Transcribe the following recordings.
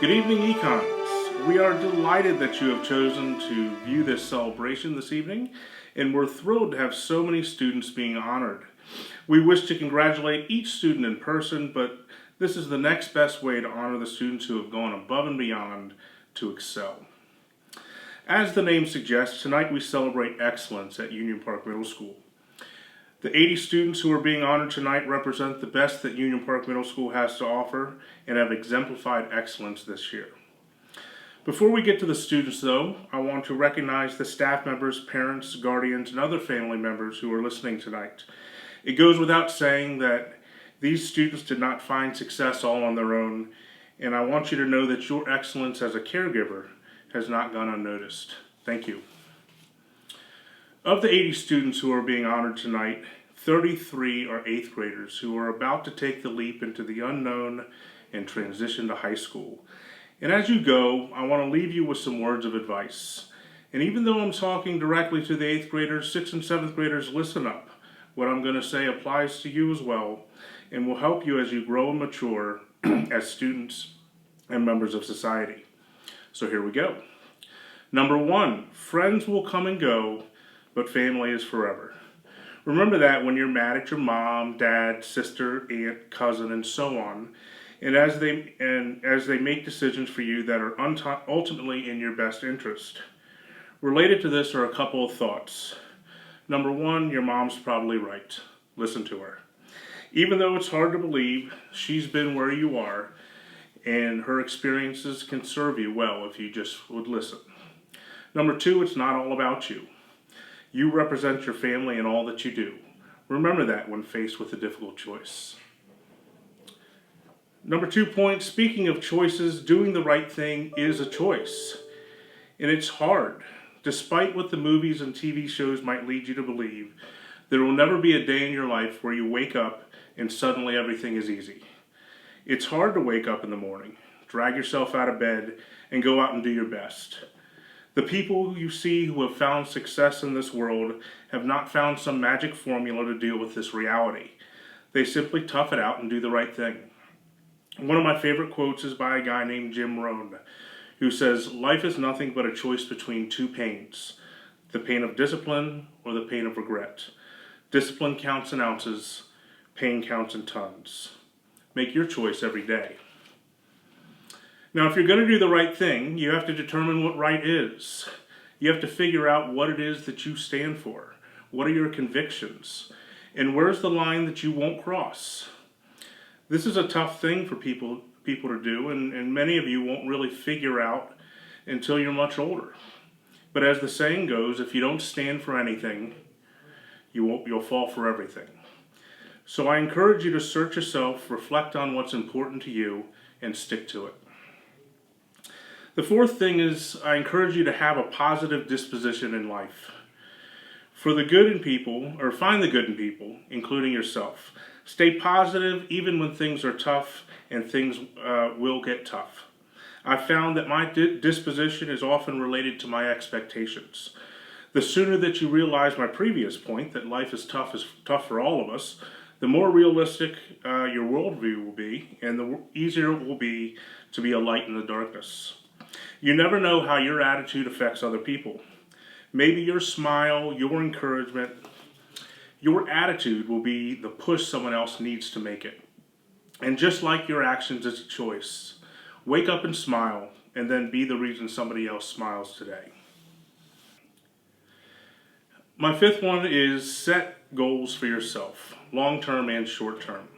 Good evening, Econs. We are delighted that you have chosen to view this celebration this evening, and we're thrilled to have so many students being honored. We wish to congratulate each student in person, but this is the next best way to honor the students who have gone above and beyond to excel. As the name suggests, tonight we celebrate excellence at Union Park Middle School. The 80 students who are being honored tonight represent the best that Union Park Middle School has to offer and have exemplified excellence this year. Before we get to the students though, I want to recognize the staff members, parents, guardians, and other family members who are listening tonight. It goes without saying that these students did not find success all on their own, and I want you to know that your excellence as a caregiver has not gone unnoticed. Thank you. Of the 80 students who are being honored tonight, 33 are 8th graders who are about to take the leap into the unknown and transition to high school. And as you go, I want to leave you with some words of advice. And even though I'm talking directly to the 8th graders, 6th and 7th graders, listen up. What I'm going to say applies to you as well and will help you as you grow and mature as students and members of society. So here we go. Number 1, friends will come and go, but family is forever. Remember that when you're mad at your mom, dad, sister, aunt, cousin, and so on, and as they make decisions for you that are ultimately in your best interest. Related to this are a couple of thoughts. Number 1, your mom's probably right. Listen to her. Even though it's hard to believe, she's been where you are, and her experiences can serve you well if you just would listen. Number 2, it's not all about you. You represent your family in all that you do. Remember that when faced with a difficult choice. Number 2 point, speaking of choices, doing the right thing is a choice. And it's hard. Despite what the movies and TV shows might lead you to believe, there will never be a day in your life where you wake up and suddenly everything is easy. It's hard to wake up in the morning, drag yourself out of bed, and go out and do your best. The people you see who have found success in this world have not found some magic formula to deal with this reality. They simply tough it out and do the right thing. One of my favorite quotes is by a guy named Jim Rohn, who says, "Life is nothing but a choice between 2 pains, the pain of discipline or the pain of regret. Discipline counts in ounces, pain counts in tons." Make your choice every day. Now, if you're going to do the right thing, you have to determine what right is. You have to figure out what it is that you stand for. What are your convictions? And where's the line that you won't cross? This is a tough thing for people to do, and many of you won't really figure out until you're much older. But as the saying goes, if you don't stand for anything, you'll fall for everything. So I encourage you to search yourself, reflect on what's important to you, and stick to it. The 4th thing is I encourage you to have a positive disposition in life. For the good in people, or find the good in people, including yourself. Stay positive even when things are tough, and things will get tough. I've found that my disposition is often related to my expectations. The sooner that you realize my previous point, that life is tough for all of us, the more realistic your worldview will be, and the easier it will be to be a light in the darkness. You never know how your attitude affects other people. Maybe your smile, your encouragement, your attitude will be the push someone else needs to make it. And just like your actions is a choice, wake up and smile, and then be the reason somebody else smiles today. My 5th one is set goals for yourself, long-term and short-term.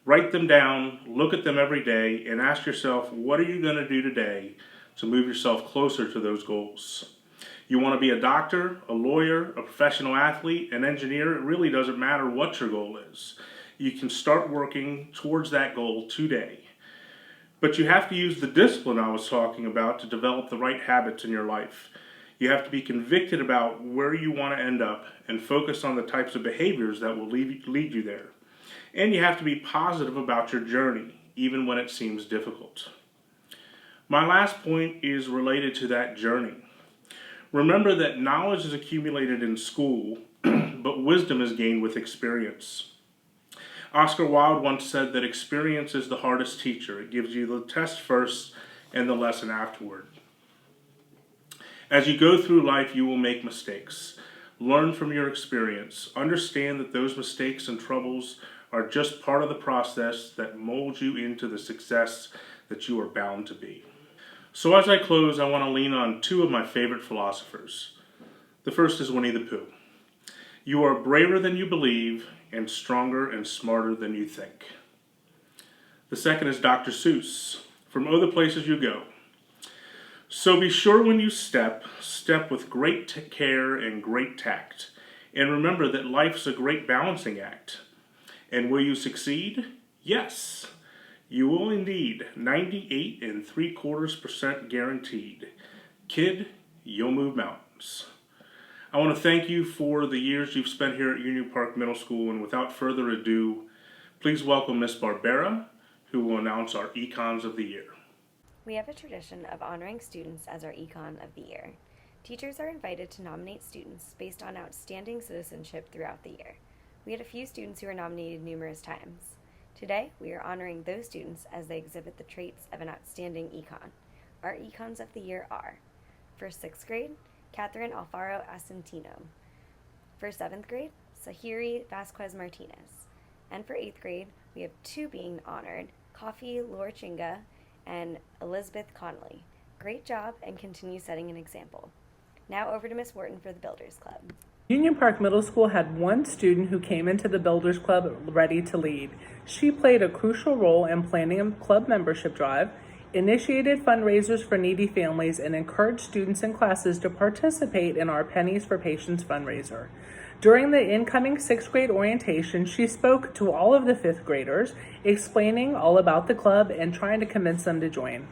Write them down, look at them every day, and ask yourself, what are you going to do today to move yourself closer to those goals? You want to be a doctor, a lawyer, a professional athlete, an engineer, it really doesn't matter what your goal is. You can start working towards that goal today. But you have to use the discipline I was talking about to develop the right habits in your life. You have to be convicted about where you want to end up and focus on the types of behaviors that will lead you there. And you have to be positive about your journey, even when it seems difficult. My last point is related to that journey. Remember that knowledge is accumulated in school, but wisdom is gained with experience. Oscar Wilde once said that experience is the hardest teacher. It gives you the test first and the lesson afterward. As you go through life, you will make mistakes. Learn from your experience. Understand that those mistakes and troubles are just part of the process that molds you into the success that you are bound to be. So as I close, I want to lean on two of my favorite philosophers. The first is Winnie the Pooh. You are braver than you believe and stronger and smarter than you think. The second is Dr. Seuss, From Oh the Places You Go. So be sure when you step with great care and great tact. And remember that life's a great balancing act. And will you succeed? Yes, you will indeed. 98.75% guaranteed. Kid, you'll move mountains. I want to thank you for the years you've spent here at Union Park Middle School. And without further ado, please welcome Miss Barbera, who will announce our Econs of the Year. We have a tradition of honoring students as our Econ of the Year. Teachers are invited to nominate students based on outstanding citizenship throughout the year. We had a few students who were nominated numerous times. Today, we are honoring those students as they exhibit the traits of an outstanding Econ. Our Econs of the Year are: for 6th grade, Catherine Alfaro Asentino. For 7th grade, Sahiri Vasquez Martinez. And for 8th grade, we have two being honored, Coffee Lorchinga and Elizabeth Connolly. Great job, and continue setting an example. Now over to Miss Wharton for the Builders Club. Union Park Middle School had one student who came into the Builders Club ready to lead. She played a crucial role in planning a club membership drive, initiated fundraisers for needy families, and encouraged students and classes to participate in our Pennies for Patients fundraiser. During the incoming 6th grade orientation, she spoke to all of the 5th graders, explaining all about the club and trying to convince them to join.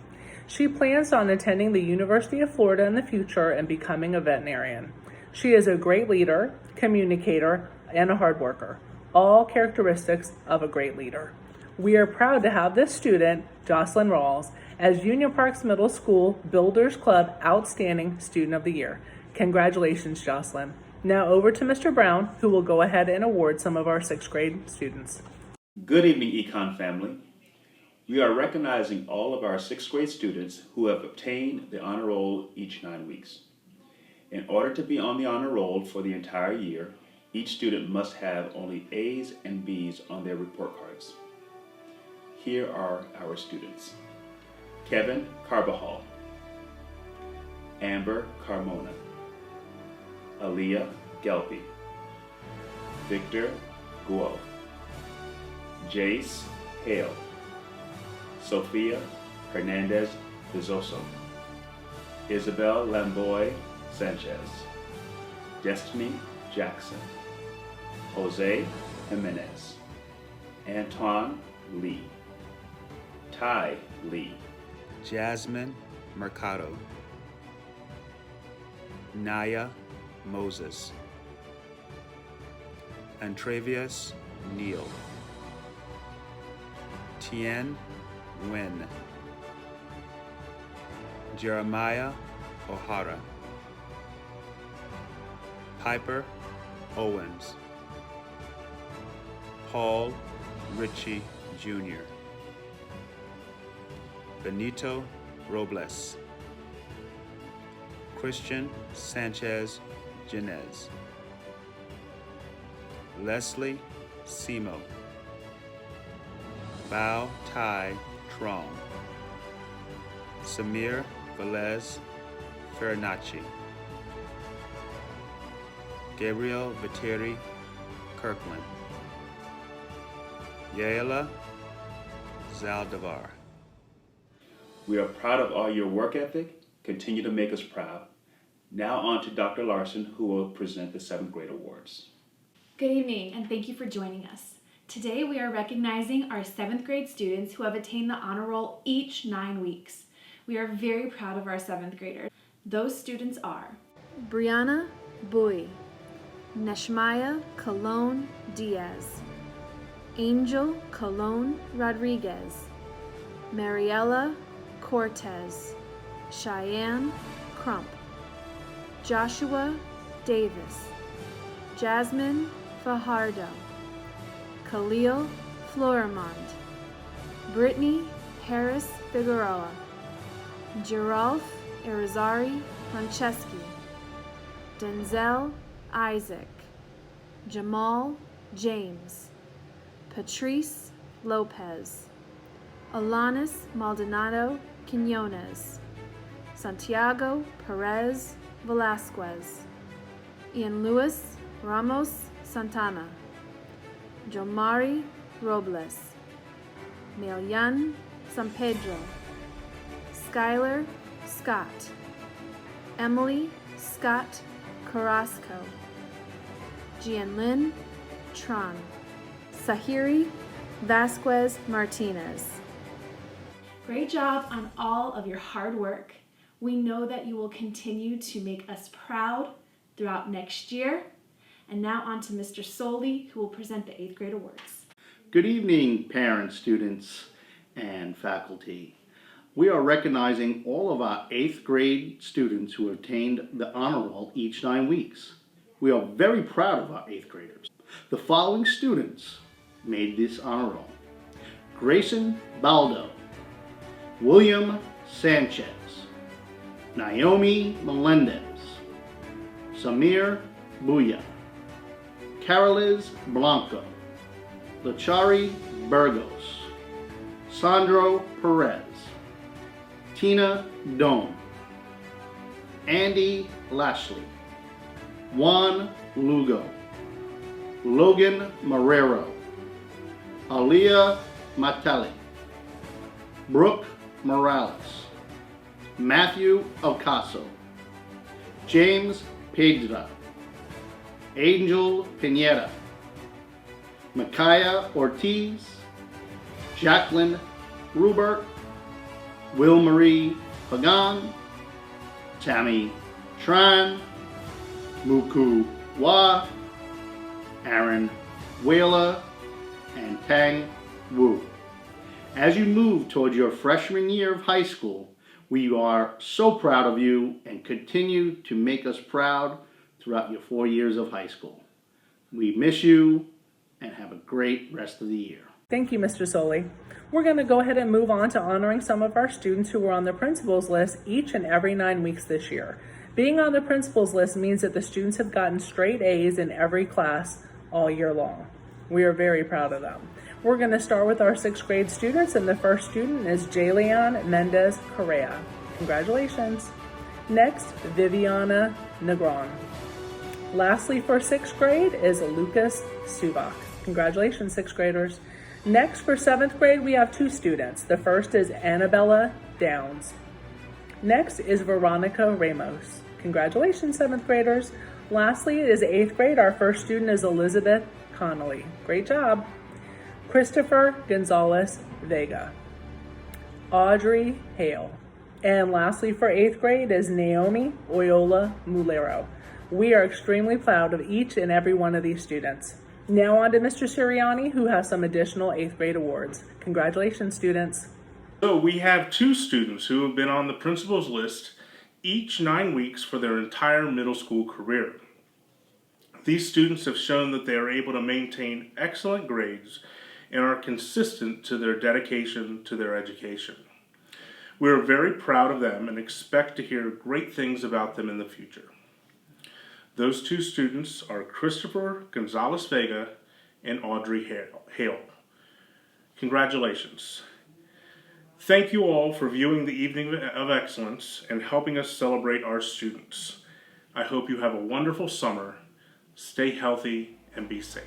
She plans on attending the University of Florida in the future and becoming a veterinarian. She is a great leader, communicator, and a hard worker, all characteristics of a great leader. We are proud to have this student, Jocelyn Rawls, as Union Park's Middle School Builders Club Outstanding Student of the Year. Congratulations, Jocelyn. Now over to Mr. Brown, who will go ahead and award some of our 6th grade students. Good evening, Econ family. We are recognizing all of our 6th grade students who have obtained the honor roll each 9 weeks. In order to be on the honor roll for the entire year, each student must have only A's and B's on their report cards. Here are our students: Kevin Carbajal, Amber Carmona, Aaliyah Gelpi, Victor Guo, Jace Hale, Sophia Hernandez Bezoso, Isabel Lamboy Sanchez, Destiny Jackson, Jose Jimenez, Antoine Lee, Ty Lee, Jasmine Mercado, Naya Moses, Antravius Neal, Tien Nguyen, Jeremiah O'Hara, Piper Owens, Paul Ritchie Jr., Benito Robles, Christian Sanchez Jinez, Leslie Simo, Bao Tai Trong, Samir Velez Fernacci, Gabriel Viteri Kirkland, Yaela Zaldivar. We are proud of all your work ethic. Continue to make us proud. Now on to Dr. Larson, who will present the 7th grade awards. Good evening, and thank you for joining us. Today we are recognizing our 7th grade students who have attained the honor roll each 9 weeks. We are very proud of our 7th graders. Those students are Brianna Bui, Neshmaya Colon Diaz, Angel Colon Rodriguez, Mariella Cortez, Cheyenne Crump, Joshua Davis, Jasmine Fajardo, Khalil Florimond, Brittany Harris Figueroa, Girolf Irizarry Franceschi, Denzel Isaac, Jamal James, Patrice Lopez, Alanis Maldonado Quinones, Santiago Perez Velasquez, Ian Luis Ramos Santana, Jomari Robles, Melian San Pedro, Skylar Scott, Emily Scott Carrasco, Jianlin Tran, Sahiri Vasquez Martinez. Great job on all of your hard work. We know that you will continue to make us proud throughout next year. And now on to Mr. Soley, who will present the 8th grade awards. Good evening, parents, students, and faculty. We are recognizing all of our 8th grade students who have obtained the honor roll each 9 weeks. We are very proud of our 8th graders. The following students made this honor roll: Grayson Baldo, William Sanchez, Naomi Melendez, Samir Buya, Caroliz Blanco, Lachari Burgos, Sandro Perez, Tina Doan, Andy Lashley, Juan Lugo, Logan Marrero, Aliyah Mateli, Brooke Morales, Matthew Alcaso, James Pedra, Angel Pineda, Micaiah Ortiz, Jacqueline Rubert, Will Marie Pagan, Tammy Tran, Muku Wa, Aaron Whaler, and Tang Wu. As you move toward your freshman year of high school, we are so proud of you and continue to make us proud throughout your 4 years of high school. We miss you and have a great rest of the year. Thank you, Mr. Soley. We're going to go ahead and move on to honoring some of our students who were on the principal's list each and every 9 weeks this year. Being on the principal's list means that the students have gotten straight A's in every class all year long. We are very proud of them. We're going to start with our 6th grade students, and the first student is Jalian Mendez Correa. Congratulations. Next, Viviana Negron. Lastly, for 6th grade is Lucas Subak. Congratulations, 6th graders. Next, for 7th grade, we have 2 students. The first is Annabella Downs. Next is Veronica Ramos. Congratulations, 7th graders. Lastly, it is 8th grade. Our first student is Elizabeth Connolly. Great job. Christopher Gonzalez Vega. Audrey Hale. And lastly, for 8th grade is Naomi Oyola Mulero. We are extremely proud of each and every one of these students. Now on to Mr. Siriani, who has some additional 8th grade awards. Congratulations, students. So we have 2 students who have been on the principal's list each 9 weeks for their entire middle school career. These students have shown that they are able to maintain excellent grades and are consistent to their dedication to their education. We are very proud of them and expect to hear great things about them in the future. Those 2 students are Christopher Gonzalez Vega and Audrey Hale. Congratulations. Thank you all for viewing the Evening of Excellence and helping us celebrate our students. I hope you have a wonderful summer. Stay healthy and be safe.